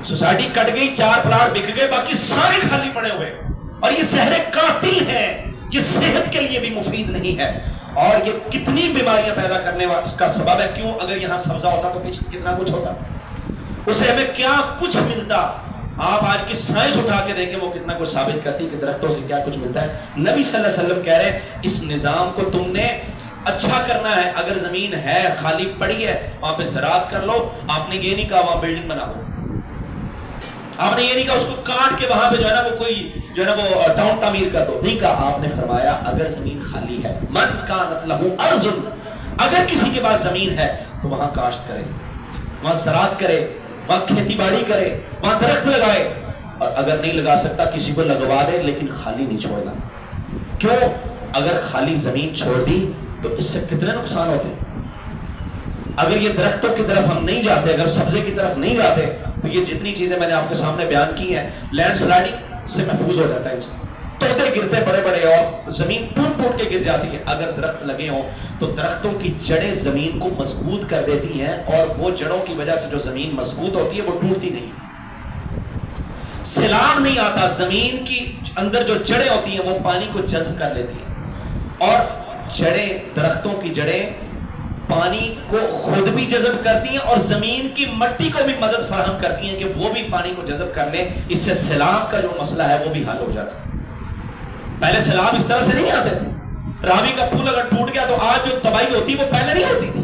سوسائٹی کٹ گئی, 4 پلاٹ بک گئے, باقی سارے خالی پڑے ہوئے, اور یہ زہر قاتل ہے, یہ صحت کے لیے بھی مفید نہیں ہے, اور یہ کتنی بیماریاں پیدا کرنے والا اس کا سبب ہے. کیوں؟ اگر یہاں سبزہ ہوتا تو پیچھے کتنا کچھ ہوتا, اسے ہمیں کیا کچھ ملتا. آپ آج کی سائنس اٹھا کے دیکھیں, وہ کتنا کچھ ثابت کرتی کہ درختوں سے کیا کچھ ملتا ہے. نبی صلی اللہ علیہ وسلم کہہ رہے ہیں اس نظام کو تم نے اچھا کرنا ہے. اگر زمین ہے, خالی پڑی ہے, وہاں پہ زراعت کر لو. آپ نے یہ نہیں کہا وہاں بلڈنگ بنا دو, آپ نے یہ نہیں کہا اس کو کاٹ کے وہاں پہ جو ہے نا وہ کوئی جو ہے نا وہ ٹاؤن تعمیر کر دو, نہیں کہا. آپ نے فرمایا اگر زمین خالی ہے, من کانت لہو ارض, اگر کسی کے پاس زمین ہے تو وہاں کاشت کرے, وہاں زراعت کرے, وہاں کھیتی باڑی کرے, وہاں درخت لگائے. اور اگر نہیں لگا سکتا کسی کو لگوا دے, لیکن خالی نہیں چھوڑنا. کیوں؟ اگر خالی زمین چھوڑ دی تو اس سے کتنے نقصان ہوتے ہیں. اگر یہ درختوں کی طرف ہم نہیں جاتے, اگر سبزے کی طرف نہیں جاتے, تو یہ جتنی چیزیں میں نے آپ کے سامنے بیان کی ہیں, لینڈ سلائڈنگ سے محفوظ ہو جاتا ہے انسان. توتے گرتے بڑے بڑے, اور زمین ٹوٹ ٹوٹ کے گر جاتی ہے. اگر درخت لگے ہوں تو درختوں کی جڑیں زمین کو مضبوط کر دیتی ہیں, اور وہ جڑوں کی وجہ سے جو زمین مضبوط ہوتی ہے وہ ٹوٹتی نہیں, سیلاب نہیں آتا. زمین کی اندر جو جڑیں ہوتی ہیں وہ پانی کو جذب کر لیتی ہیں, اور جڑیں, درختوں کی جڑیں پانی کو خود بھی جذب کرتی ہیں, اور زمین کی مٹی کو بھی مدد فراہم کرتی ہیں کہ وہ بھی پانی کو جذب کر لیں. اس سے سیلاب کا جو مسئلہ ہے وہ بھی حل ہو جاتا ہے. پہلے سیلاب اس طرح سے نہیں آتے تھے. راوی کا پل اگر ٹوٹ گیا تو آج جو تباہی ہوتی وہ پہلے نہیں ہوتی تھی.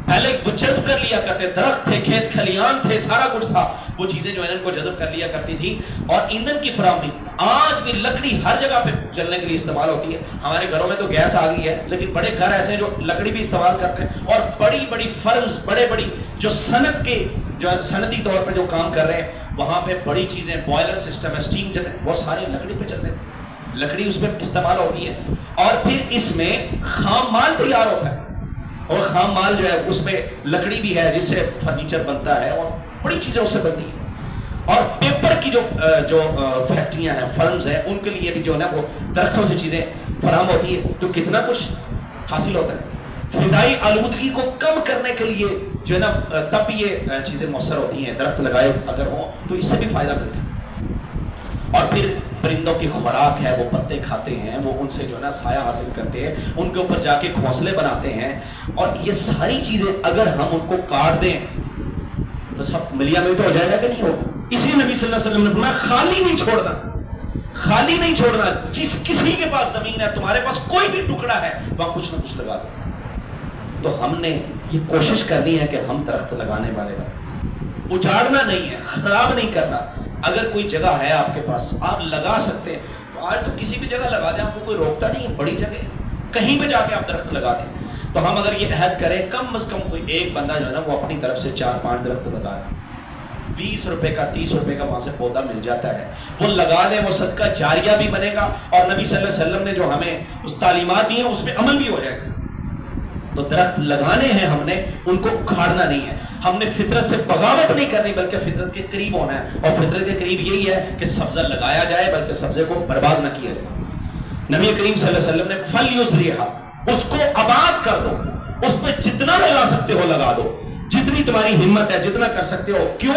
پہلے وہ جذب کر لیا کرتے, درخت تھے, کھیت کھلیان تھے, سارا کچھ تھا, وہ چیزیں جو ہے ان کو جذب کر لیا کرتی تھی. اور ایندھن کی فراہمی, آج بھی لکڑی ہر جگہ پہ جلنے کے لیے استعمال ہوتی ہے. ہمارے گھروں میں تو گیس آ گئی ہے, لیکن بڑے گھر ایسے ہیں جو لکڑی بھی استعمال کرتے ہیں, اور بڑی بڑی فرمز, بڑے بڑی جو صنعت کے جو صنعتی طور پہ جو کام کر رہے ہیں, وہاں پہ بڑی چیزیں, بوائلر سسٹم ہے, اسٹیم جن, وہ سارے لکڑی پہ چل رہے ہیں. لکڑی اس میں استعمال ہوتی ہے, اور پھر اس میں خام مال تیار ہوتا ہے, اور خام مال جو ہے اس پہ لکڑی بھی ہے جس سے فرنیچر بنتا ہے, اور بڑی چیزیں اس سے بنتی ہیں. اور پیپر کی جو فیکٹریاں ہیں, فرمز ہیں, ان کے لیے بھی جو ہے نا وہ درختوں سے چیزیں فراہم ہوتی ہے. تو کتنا کچھ حاصل ہوتا ہے. فضائی آلودگی کو کم کرنے کے لیے جو ہے نا تب بھی یہ چیزیں مؤثر ہوتی ہیں. درخت لگائے اگر ہوں تو اس سے بھی فائدہ ملتا ہے. اور پھر پرندوں کی خوراک ہے, وہ پتے کھاتے ہیں, وہ ان سے جو ہے نا سایہ حاصل کرتے ہیں, ان کے اوپر جا کے گھونسلے بناتے ہیں. اور یہ ساری چیزیں اگر ہم ان کو کاٹ دیں تو سب ملیا مل تو ہو جائے گا کہ نہیں ہوگا. اسی نبی صلی اللہ علیہ وسلم نے فرمایا خالی نہیں چھوڑنا, خالی نہیں چھوڑنا. جس کسی کے پاس زمین ہے, تمہارے پاس کوئی بھی ٹکڑا ہے, وہاں کچھ نہ کچھ لگا دو. تو ہم نے یہ کوشش کرنی ہے کہ ہم درخت لگانے والے ہیں. اجاڑنا نہیں ہے، خراب نہیں کرنا. اگر کوئی جگہ ہے آپ کے پاس آپ لگا سکتے ہیں، آج تو کسی بھی جگہ لگا دیں، آپ کو کوئی روکتا نہیں ہے. بڑی جگہ کہیں پہ جا کے آپ درخت لگا دیں. تو ہم اگر یہ عہد کریں کم از کم کوئی ایک بندہ جو ہے نا وہ اپنی طرف سے 4-5 درخت لگائے، 20 روپے کا 30 روپے کا وہاں سے پودا مل جاتا ہے، وہ لگا دیں، وہ صدقہ جاریہ بھی بنے گا اور نبی صلی اللہ علیہ وسلم نے جو ہمیں اس تعلیمات دی ہیں اس پہ عمل بھی ہو جائے گا. تو درخت لگانے ہیں ہم نے، ان کو اکھاڑنا نہیں ہے. ہم نے فطرت سے بغاوت نہیں کرنی بلکہ فطرت کے قریب ہونا ہے، اور فطرت کے قریب یہی ہے کہ سبزہ لگایا جائے بلکہ سبزے کو برباد نہ کیا جائے. نبی کریم صلی اللہ علیہ وسلم نے فَلْيُزْرِعَا، اس کو آباد کر دو، اس پہ جتنا لگا سکتے ہو لگا دو، جتنی تمہاری ہمت ہے جتنا کر سکتے ہو. کیوں؟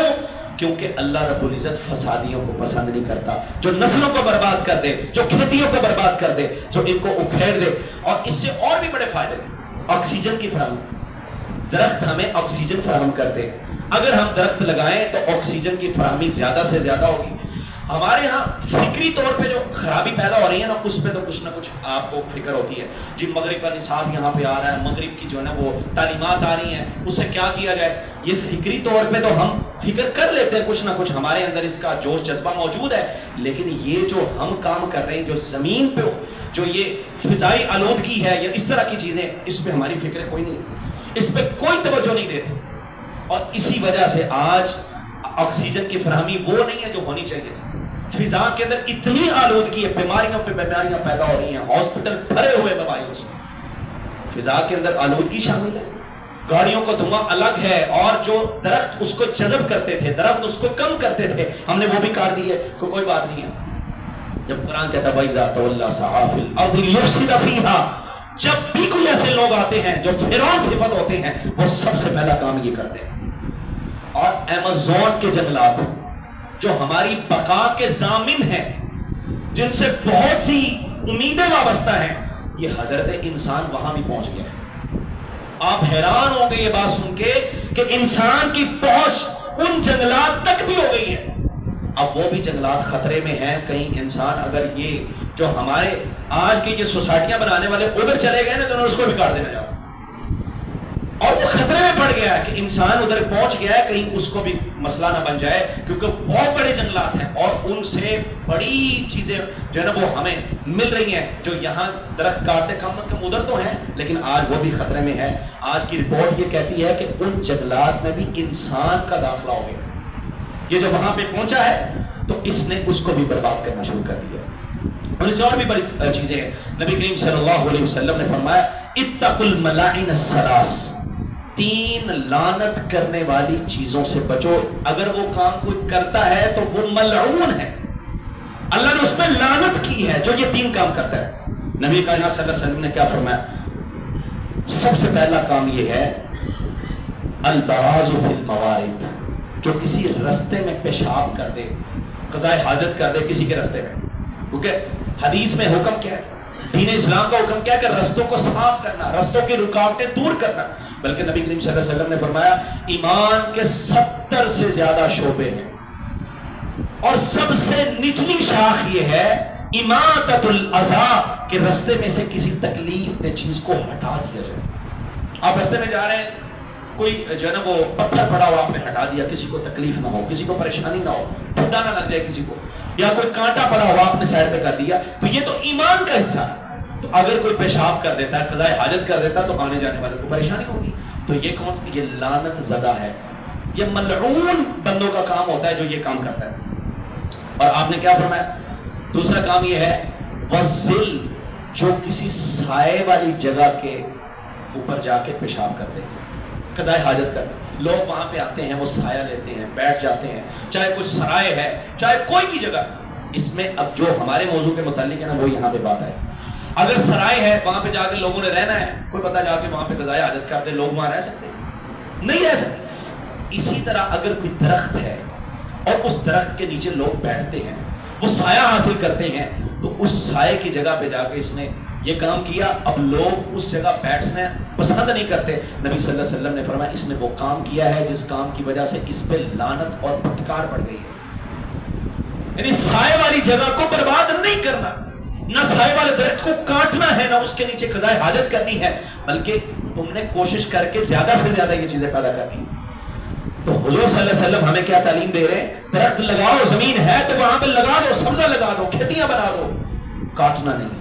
کیونکہ اللہ رب العزت فسادیوں کو پسند نہیں کرتا، جو نسلوں کو برباد کر دے، جو کھیتیوں کو برباد کر دے، جو ان کو اکھیڑ دے. اور اس سے اور بھی بڑے فائدے ہیں. آکسیجن کی فراہمی، درخت ہمیں آکسیجن فراہم کرتے ہیں. اگر ہم درخت لگائیں تو آکسیجن کی فراہمی زیادہ سے زیادہ ہوگی. ہمارے ہاں فکری طور پہ جو خرابی پیدا ہو رہی ہے نا، اس پہ تو کچھ نہ کچھ آپ کو فکر ہوتی ہے. جی مغرب کا نصاب یہاں پہ آ رہا ہے، مغرب کی جو ہے نا وہ تعلیمات آ رہی ہیں، اس سے کیا کیا جائے. یہ فکری طور پہ تو ہم فکر کر لیتے ہیں، کچھ نہ کچھ ہمارے اندر اس کا جوش جذبہ موجود ہے. لیکن یہ جو ہم کام کر رہے ہیں، جو زمین پہ جو یہ فضائی آلودگی ہے یا اس طرح کی چیزیں، اس پہ ہماری فکر کوئی نہیں، اس پہ کوئی توجہ نہیں دیتے. اور اسی وجہ سے آج آکسیجن کی فراہمی وہ نہیں ہے جو ہونی چاہیے تھی. فضا کے اندر اتنی آلودگی ہے، بیماریوں پہ بیماریاں پیدا ہو رہی ہیں، ہاسپٹل بھرے ہوئے بیماریوں سے. فضا کے اندر آلودگی شامل ہے، گاڑیوں کا دھواں الگ ہے، اور جو درخت اس کو جذب کرتے تھے، درخت اس کو کم کرتے تھے، ہم نے وہ بھی کاٹ دی ہے. کوئی بات نہیں ہے. جب قرآن کہتا ہے وَإِذَا تَوَلَّىٰ سَعَىٰ فِي الْأَرْضِ لِيُفْسِدَ فِيهَا، جب بھی کوئی ایسے لوگ آتے ہیں جو فرعون صفت ہوتے ہیں، وہ سب سے پہلا کام یہ کرتے ہیں. اور ایمیزون کے جنگلات جو ہماری بقا کے ضامن ہیں، جن سے بہت سی امیدیں وابستہ ہیں، یہ حضرت انسان وہاں بھی پہنچ گیا ہے. آپ حیران ہوں گے یہ بات سن کے کہ انسان کی پہنچ ان جنگلات تک بھی ہو گئی ہے. اب وہ بھی جنگلات خطرے میں ہیں. کہیں انسان اگر یہ جو ہمارے آج کی یہ سوسائٹیاں بنانے والے ادھر چلے گئے نا تو انہوں نے اس کو بھی کاٹ دینا چاہو، اور وہ خطرے میں پڑ گیا ہے کہ انسان ادھر پہنچ گیا ہے، کہیں اس کو بھی مسئلہ نہ بن جائے، کیونکہ بہت بڑے جنگلات ہیں اور ان سے بڑی چیزیں جو ہے نا وہ ہمیں مل رہی ہیں. جو یہاں درخت کاٹتے کم از کم ادھر تو ہیں، لیکن آج وہ بھی خطرے میں ہے. آج کی رپورٹ یہ کہتی ہے کہ ان جنگلات میں بھی انسان کا داخلہ ہو گیا. یہ جو وہاں پہ پہنچا ہے تو اس نے اس کو بھی برباد کرنا شروع کر دیا. اور اس سے اور بھی بڑی چیزیں ہیں. نبی کریم صلی اللہ علیہ وسلم نے فرمایا اتقوا الملاعن الثلاث، 3 لعنت کرنے والی چیزوں سے بچو. اگر وہ کام کوئی کرتا ہے تو وہ ملعون ہے، اللہ نے اس پہ لعنت کی ہے جو یہ 3 کام کرتا ہے. نبی کائنات صلی اللہ علیہ وسلم نے کیا فرمایا؟ سب سے پہلا کام یہ ہے البراز فی الموارد، جو کسی رستے میں پیشاب کر دے، قضاء حاجت کر دے کسی کے رستے میں. کیونکہ حدیث میں حکم کیا ہے، دین اسلام کا حکم کیا ہے کہ رستوں کو صاف کرنا، رستوں کی رکاوٹیں دور کرنا. بلکہ نبی کریم صلی اللہ علیہ وسلم نے فرمایا ایمان کے 70 سے زیادہ شعبے ہیں، اور سب سے نچلی شاخ یہ ہے اماطۃ الاذی، کہ رستے میں سے کسی تکلیف دہ چیز کو ہٹا دیا جائے. آپ رستے میں جا رہے ہیں، کوئی جو ہے نا وہ پتھر پڑا ہوا آپ نے ہٹا دیا، کسی کو تکلیف نہ ہو، کسی کو پریشانی نہ ہو، ٹھنڈا نہ لگ جائے کسی کو، یا کوئی کانٹا پڑا ہوا آپ نے سائڈ پہ کر دیا، تو یہ تو ایمان کا حصہ ہے. تو اگر کوئی پیشاب کر دیتا ہے، قضاء حاجت کر دیتا ہے، تو آنے جانے والے کو پریشانی ہوگی. تو یہ کون سی؟ یہ لعنت زدہ ہے، یہ ملعون بندوں کا کام ہوتا ہے جو یہ کام کرتا ہے. اور آپ نے کیا فرمایا؟ دوسرا کام یہ ہے وَالظِّلْ، جو کسی سائے والی جگہ کے اوپر جا کے پیشاب کرتے ہیں، قضاء حاجت کرتے ہیں. لوگ وہاں پہ آتے ہیں، وہ سایہ لیتے ہیں، بیٹھ جاتے ہیں، چاہے کوئی سرائے ہے، چاہے کوئی بھی جگہ. اس میں اب جو ہمارے موضوع کے متعلق ہے نا وہ یہاں پہ بات ہے. اگر سرائے ہے، وہاں پہ جا کے لوگوں نے رہنا ہے، کوئی بندہ جا کے وہاں پہ قضاء حاجت کر دے، لوگ وہاں رہ سکتے ہیں؟ نہیں رہ سکتے. اسی طرح اگر کوئی درخت ہے اور اس درخت کے نیچے لوگ بیٹھتے ہیں، وہ سایہ حاصل کرتے ہیں، تو اس سائے کی جگہ پہ جا کے اس نے یہ کام کیا. اب لوگ اس جگہ بیٹھنا پسند نہیں کرتے. نبی صلی اللہ علیہ وسلم نے فرمایا اس نے وہ کام کیا ہے جس کام کی وجہ سے اس پہ لعنت اور پھٹکار پڑ گئی ہے. یعنی سائے والی جگہ کو برباد نہیں کرنا، نہ سائے والے درخت کو کاٹنا ہے، نہ اس کے نیچے قضاء حاجت کرنی ہے، بلکہ تم نے کوشش کر کے زیادہ سے زیادہ یہ چیزیں پیدا کرنی. تو حضور صلی اللہ علیہ وسلم ہمیں کیا تعلیم دے رہے ہیں؟ درخت لگاؤ، زمین ہے تو وہاں پہ لگا دو، سبزہ لگا دو، کھیتیاں بنا دو، کاٹنا نہیں۔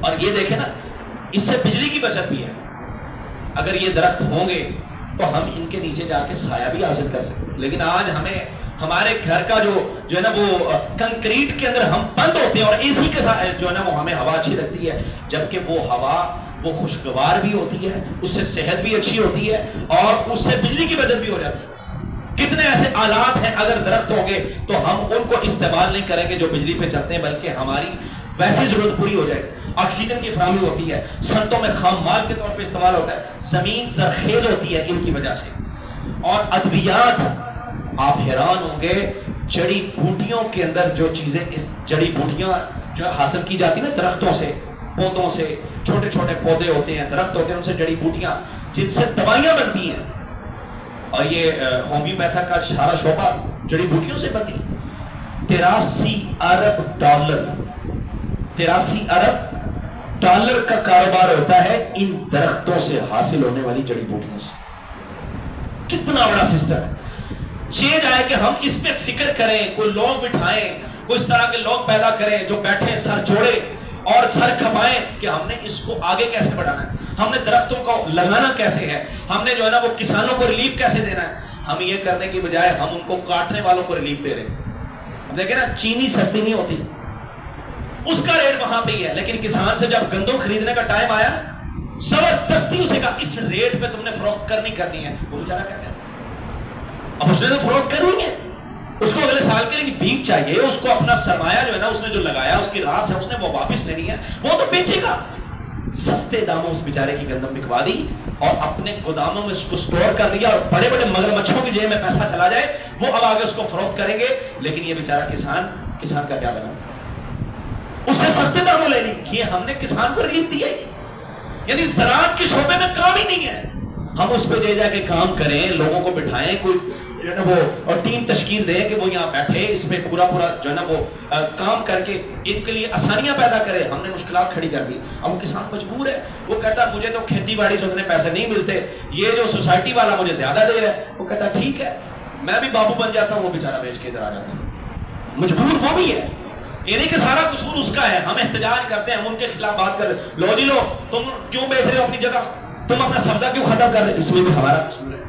اور یہ دیکھیں نا، اس سے بجلی کی بچت بھی ہے۔ اگر یہ درخت ہوں گے تو ہم ان کے نیچے جا کے سایہ بھی حاصل کر سکتے، لیکن آج ہمیں ہمارے گھر کا جو ہے نا وہ کنکریٹ کے اندر ہم بند ہوتے ہیں، اور اے سی کے ساتھ جو ہے نا وہ ہمیں ہوا اچھی لگتی ہے، جبکہ وہ ہوا وہ خوشگوار بھی ہوتی ہے، اس سے صحت بھی اچھی ہوتی ہے، اور اس سے بجلی کی بچت بھی ہو جاتی ہے۔ کتنے ایسے آلات ہیں اگر درخت ہوں گے تو ہم ان کو استعمال نہیں کریں گے جو بجلی پہ چلتے ہیں، بلکہ ہماری ویسی ضرورت پوری ہو جائے گی۔ آکسیجن کی فراہمی ہوتی ہے، صنعتوں میں خام مال کے طور پہ استعمال ہوتا ہے، زمین زرخیز ہوتی ہے ان کی وجہ سے۔ اور ادویات، آپ حیران ہوں گے جڑی بوٹیوں کے اندر جو چیزیں، اس جڑی بوٹیاں جو حاصل کی جاتی ہیں نا درختوں سے، پودوں سے، چھوٹے چھوٹے پودے ہوتے ہیں، درخت ہوتے ہیں، ان سے جڑی بوٹیاں جن سے دوائیاں بنتی ہیں، اور یہ ہومیوپیتھا کا سارا شعبہ جڑی بوٹیوں سے بنتی ہے۔ 83 ارب ڈالر 83 ارب ڈالر کا کاروبار ہوتا ہے ان درختوں سے حاصل ہونے والی جڑی بوٹیوں سے۔ کتنا بڑا سسٹم ہے۔ چیز آئے کہ ہم اس پہ فکر کریں، کوئی لوگ بٹھائیں، کوئی اس طرح کے لوگ پیدا کریں جو بیٹھیں سر جوڑے اور سر کھپائیں کہ ہم نے اس کو آگے کیسے بڑھانا ہے، ہم نے درختوں کو لگانا کیسے ہے، ہم نے جو ہے نا وہ کسانوں کو ریلیف کیسے دینا ہے۔ ہم یہ کرنے کی بجائے ہم ان کو کاٹنے والوں کو ریلیف دے رہے ہیں۔ دیکھیں نا، چینی سستی نہیں ہوتی، اس کا ریٹ وہاں پہ ہی ہے، لیکن کسان سے جب گندم خریدنے کا ٹائم آیا، زبردستی اسے کہا اس ریٹ پہ تم نے فروخت کرنی ہے۔ وہ بیچارہ کیا کہتا ہے، اب اس نے تو فروخت کرنی ہے، اس کو اگلے سال کے لیے بیج چاہیے، اس کو اپنا سرمایہ جو ہے نا اس نے جو لگایا، اس کی راس ہے، اس نے وہ واپس لینی ہے، وہ تو بیچے گا۔ سستے داموں اس بیچارے کی گندم بکوا دی اور اپنے گوداموں میں اس کو سٹور کر لیا، اور بڑے بڑے مگرمچھوں کی جیب میں پیسہ چلا جائے، وہ اب آگے اس کو فروخت کریں گے، لیکن یہ بیچارہ کسان کا کیا بنا؟ اس سے سستے داموں لے لی۔ یہ ہم نے کسان کو ریلیف دیا ہی، یعنی زراعت کے شعبے میں کام ہی نہیں ہے۔ ہم اس پہ جا کے کام کریں، لوگوں کو بٹھائیں، کوئی جو ہے نا وہ اور ٹیم تشکیل دیں کہ وہ یہاں بیٹھے، اس پہ پورا جو ہے نا وہ کام کر کے ان کے لیے آسانیاں پیدا کرے۔ ہم نے مشکلات کھڑی کر دی، اب وہ کسان مجبور ہے، وہ کہتا مجھے تو کھیتی باڑی سے اتنے پیسے نہیں ملتے، یہ جو سوسائٹی والا مجھے زیادہ دے رہا ہے، وہ کہتا ٹھیک ہے میں بھی بابو بن جاتا ہوں، وہ بیچارہ بیچ کے ادھر آ جاتا ہے۔ مجبور وہ بھی ہے، یہ نہیں کہ سارا قصور اس کا ہے۔ ہم احتجاج کرتے ہیں، ہم ان کے خلاف بات کر رہے ہیں، لو جی لو تم کیوں بیچ رہے ہو اپنی جگہ، تم اپنا سبزہ کیوں ختم کر رہے ہیں، اس میں بھی ہمارا قصور ہے،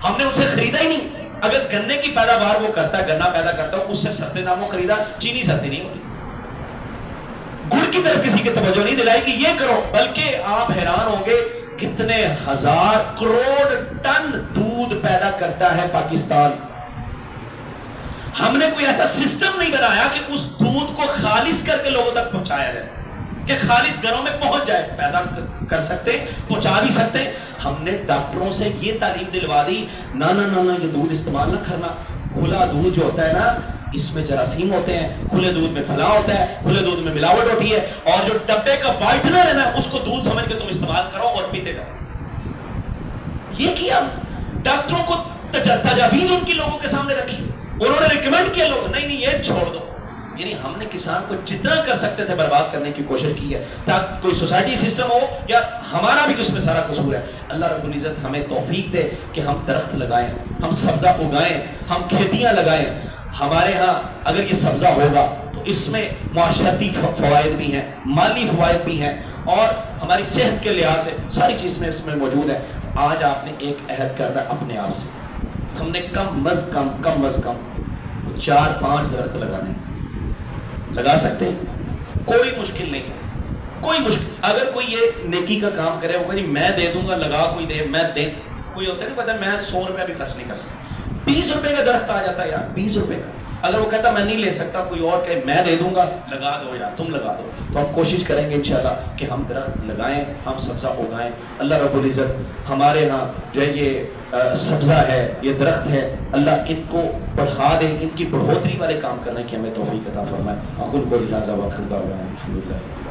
ہم نے ان سے خریدا ہی نہیں۔ اگر گنے کی پیداوار وہ کرتا ہے، گنا پیدا کرتا ہے، اس سے سستے داموں خریدا، چینی سستی نہیں ہوتی۔ گڑ کی طرف کسی کی توجہ نہیں دلائی کہ یہ کرو، بلکہ آپ حیران ہوں گے کتنے ہزار کروڑ ٹن دودھ پیدا کرتا ہے پاکستان۔ ہم نے کوئی ایسا سسٹم نہیں بنایا کہ اس دودھ کو خالص کر کے لوگوں تک پہنچایا جائے، کہ خالص گھروں میں پہنچ جائے، پیدا کر سکتے، پہنچا بھی سکتے۔ ہم نے ڈاکٹروں سے یہ تعلیم دلوا دی، نہ یہ دودھ استعمال نہ کرنا، کھلا دودھ جو ہوتا ہے نا اس میں جراثیم ہوتے ہیں، کھلے دودھ میں فلاں ہوتا ہے، کھلے دودھ میں ملاوٹ ہوتی ہے، اور جو ڈبے کا وائٹنر ہے نا اس کو دودھ سمجھ کے تم استعمال کرو اور پیتے جاؤ۔ یہ کیا ڈاکٹروں کو تجاویز ان کی لوگوں کے سامنے رکھی، انہوں نے ریکمینڈ کیا، لوگ نہیں یہ چھوڑ دو۔ یعنی ہم نے کسان کو جتنا کر سکتے تھے برباد کرنے کی کوشش کی ہے، تاکہ کوئی سوسائٹی سسٹم ہو یا ہمارا بھی اس میں سارا قصور ہے۔ اللہ رب العزت ہمیں توفیق دے کہ ہم درخت لگائیں، ہم سبزہ اگائیں، ہم کھیتیاں لگائیں۔ ہمارے ہاں اگر یہ سبزہ ہوگا تو اس میں معاشرتی فوائد بھی ہیں، مالی فوائد بھی ہیں، اور ہماری صحت کے لحاظ سے ساری چیز میں اس میں موجود ہے۔ آج آپ نے ایک عہد کرنا اپنے آپ سے، ہم نے کم از کم 4-5 درخت لگانے، لگا سکتے ہیں، کوئی مشکل نہیں ہے، کوئی مشکل۔ اگر کوئی یہ نیکی کا کام کرے، وہ نہیں میں دے دوں گا، لگا کوئی دے، میں دے، کوئی ہوتا نہیں پتا میں 100 روپیہ بھی خرچ نہیں کر سکتا، 20 روپے کا درخت آ جاتا ہے یار، 20 روپے کا۔ اگر وہ کہتا میں نہیں لے سکتا، کوئی اور کہے میں دے دوں گا، لگا دو یار، تم لگا دو، تو ہم کوشش کریں گے انشاءاللہ کہ ہم درخت لگائیں، ہم سبزہ اگائیں۔ اللہ رب العزت ہمارے ہاں جو ہے یہ سبزہ ہے، یہ درخت ہے، اللہ ان کو بڑھا دے، ان کی بڑھوتری والے کام کرنے کی ہمیں توفیق عطا فرمائے۔ اقول قولی ھذا واستغفر اللہ الحمد للہ۔